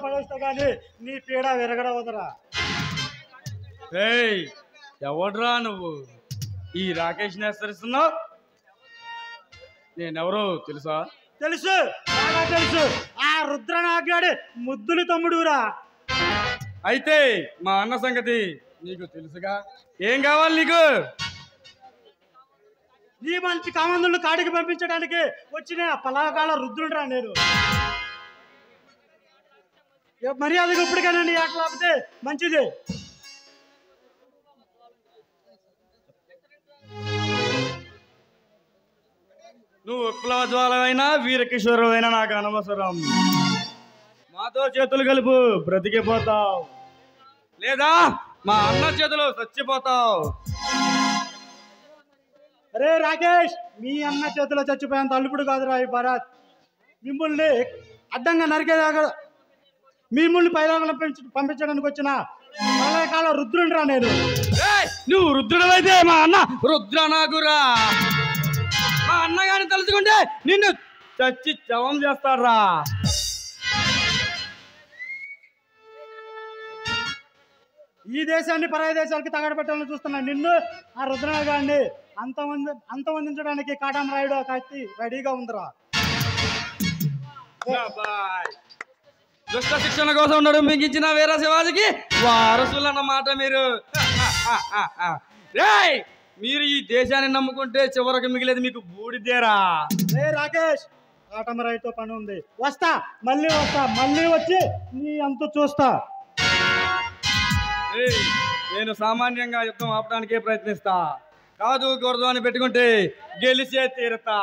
పడేస్తా గానీ నీ పీడ విరగడవదరా. ఏయ్ ఎవడ్రా నువ్వు ఈ రాకేష్ ని హెచ్చరిస్తున్నావు? నేనెవరో తెలుసా? తెలుసు, బాగా తెలుసు. ఆ రుద్రనాగాడి ముద్దులు తమ్ముడురా. అయితే మా అన్న సంగతి నీకు తెలుసుగా. ఏం కావాలి నీకు? నీ మంచి కామందులను కాడికి పంపించడానికి వచ్చిన పలాకాల రుద్రుడురా నేను. మర్యాదగా ఇప్పటికైనా నీ ఆటలు ఆపితే మంచిది. నువ్వు విప్లవ జ్వాలమైనా వీరకిషోరమైనా నాకు అనవసరం. మాతో చేతులు కలుపు, బ్రతికిపోతావు. లేదా మా అన్న చేతులు చచ్చిపోతావు. అరే రాకేష్, మీ అన్న చేతిలో చచ్చిపోయేంత అల్లుపుడు కాదురా ఈ భరత్. మిమ్మల్ని అడ్డంగా నరికేదాకా మిమ్మల్ని పైలోకం పంపించడానికి వచ్చిన ప్రళయకాల రుద్రుడురా నేను. నువ్వు రుద్రుడైతే మా అన్న రుద్ర నాగురా. మా అన్నగారిని తలుచుకుంటే నిన్ను చచ్చి చవం చేస్తాడ్రా. ఈ దేశాన్ని పరాయి దేశాలకి తగడబెట్టాలని చూస్తున్నా నిన్ను ఆ రుద్రనాగాన్ని అంతమందించడానికి కాటం రాయుడు కత్తి రెడీగా ఉందిరా. దుష్ట శిక్షణ కోసం ఉండడం మీకు ఇచ్చిన వీర శివాజీకి వారసులన్నమాట మీరు. మీరు ఈ దేశాన్ని నమ్ముకుంటే చివరికి మిగిలేదు మీకు బూడిదేరా. రాకేష్, కాటమరాయితో పని ఉంది. వస్తా, మళ్ళీ వచ్చి నీ అంత చూస్తా. నేను సామాన్యంగా యుద్ధం ఆపడానికే ప్రయత్నిస్తా. కాదు కూడదు అని పెట్టుకుంటే గెలిచే తీరుతా.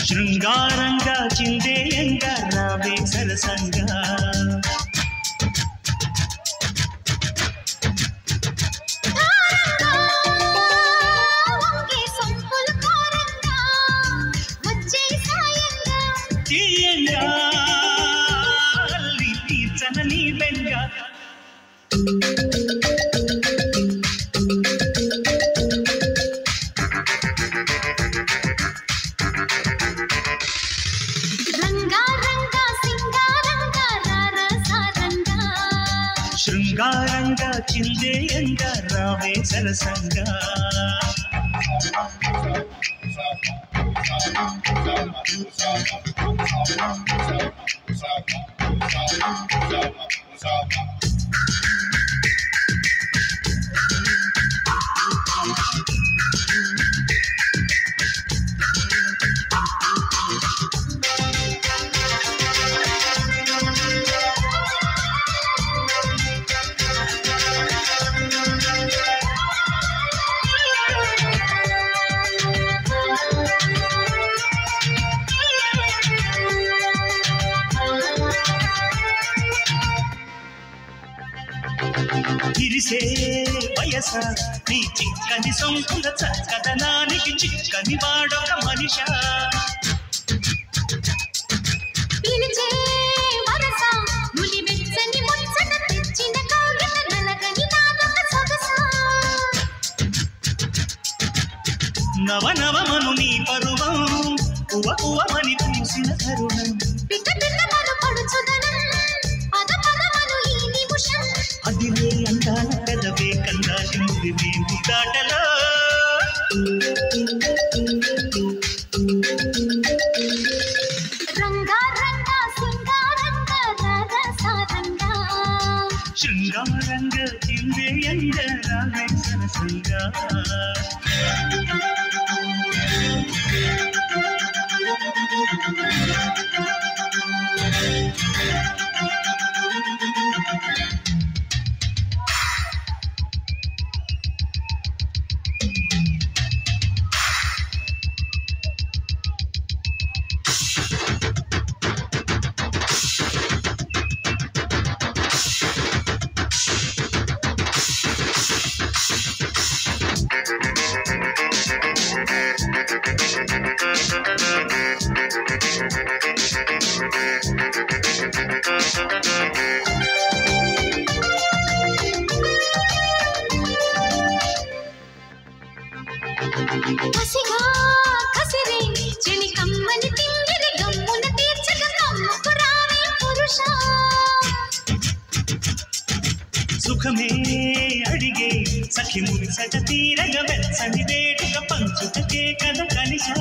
శృంగారంగా చిందేయంగా రావే సరసంగా తీయంగా తీర్చన నీ బెంగా శృంగారంగా చిందేయంగా రావే సరసంగా ఇరిసే వయస నీ చిక్కని సొంపుల చక్కదనానికి చిక్కని వాడొక మనిషా పిలిచే వరస ములి వెచ్చని ముచ్చట తెచ్చిన కౌగిట నలగని నాదొక సొగస నవనవమను నీ పరువం ఉవమని పూసిన తరుణం పిట్ట పిట్టమను పడుచుదనం పద పదమను ఈ నిమిషం అదిలే అందాల పెదవే కందాలి ముదివే ముద్దాటలో రంగా రంగా సింగారంగా రారసారంగా శృంగారంగా చిందేయంగా రావే సరసంగా కసిగా కసిరే చెలి కమ్మని తిమ్మిరి గమ్మున తీర్చక కమ్ముకు రావే పురుష సుఖమే అడిగే సఖి మురిసట తీరగ వెచ్చని వేడుక పంచుటకే కథ కలిసా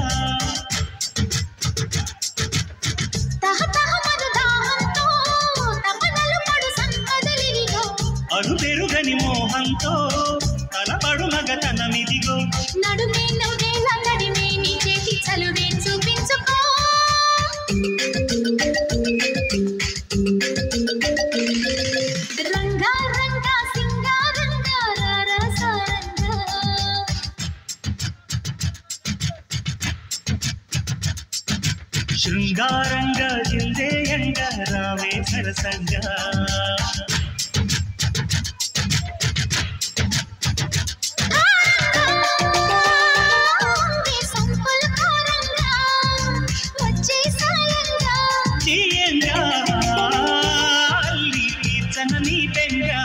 తహతహమను దాహంతో తపనలు పడు సంపదలివిగో అడు పెరుగని మోహంతో తలపడు మగతనమిదిగో నడుమే నవ్వేలా నడిమే నీ చేతి చలువే చూపించుకో రంగా రంగా సింగారంగా రారసారంగా శృంగారంగా జిందేయంగా రావే సరసంగా సంపల్ కారంగా వచ్చే సాయంగా తీయంగా అల్లి తీర్చన నీ పెంగా